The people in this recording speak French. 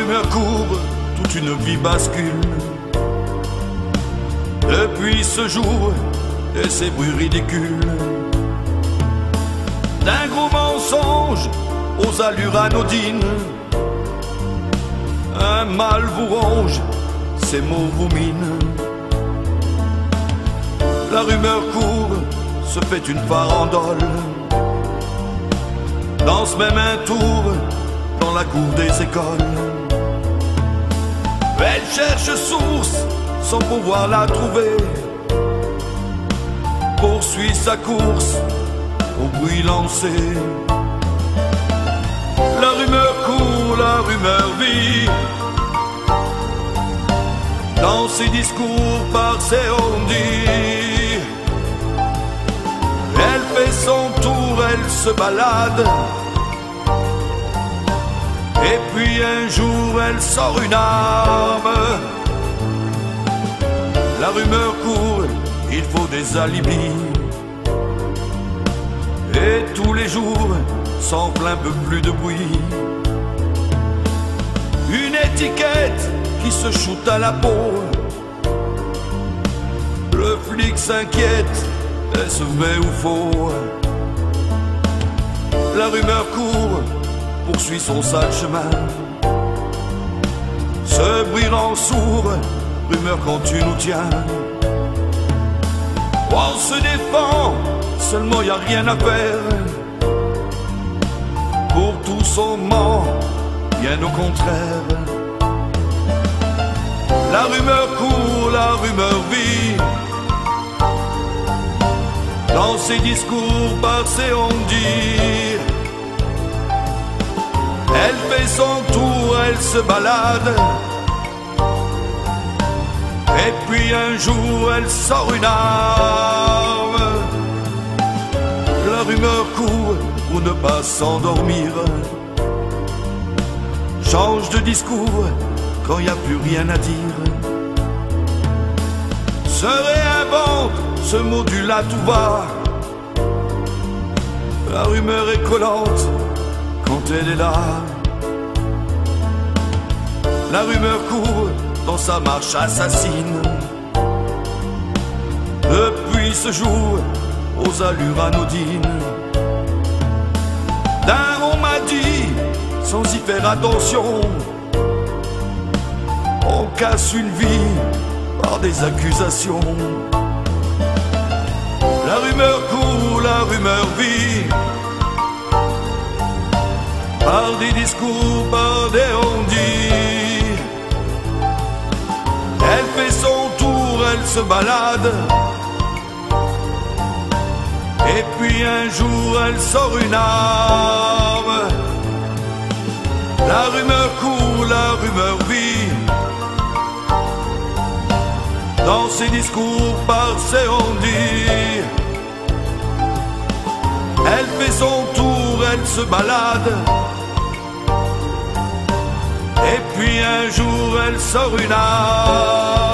rumeur court, toute une vie bascule. Depuis ce jour et ces bruits ridicules, d'un gros mensonge aux allures anodines, un mal vous ronge, ces mots vous minent. La rumeur court, se fait une farandole, danse même un tour dans la cour des écoles. Elle cherche source sans pouvoir la trouver, poursuit sa course au bruit lancé. La rumeur court, la rumeur vit, dans ses discours par ses on-dit. Elle fait son tour, elle se balade, et puis un jour elle sort une arme. La rumeur court, il faut des alibis, et tous les jours s'enfle un peu plus de bruit. Une étiquette qui se shoot à la peau, le flic s'inquiète, est-ce vrai ou faux? La rumeur court, poursuit son sale chemin. Ce bruit rend sourd, rumeur quand tu nous tiens. On se défend, seulement y a rien à faire. Pour tous on ment, bien au contraire. La rumeur court, la rumeur vit, dans ses discours par ses on-dit. Elle fait son tour, elle se balade, et puis un jour elle sort une arme. La rumeur court pour ne pas s'endormir, change de discours quand y a plus rien à dire, se réinvente ce module à tout va. La rumeur est collante quand elle est là. La rumeur court dans sa marche assassine, depuis ce jour aux allures anodines. D'un on m'a dit, sans y faire attention, on casse une vie par des accusations. La rumeur court, la rumeur vit, par des discours, par des on-dit. Elle fait son tour, elle se balade, et puis un jour elle sort une arme. La rumeur court, la rumeur vit, dans ses discours par ses on-dit. Elle fait son tour, elle se balade, et puis un jour elle sort une arme.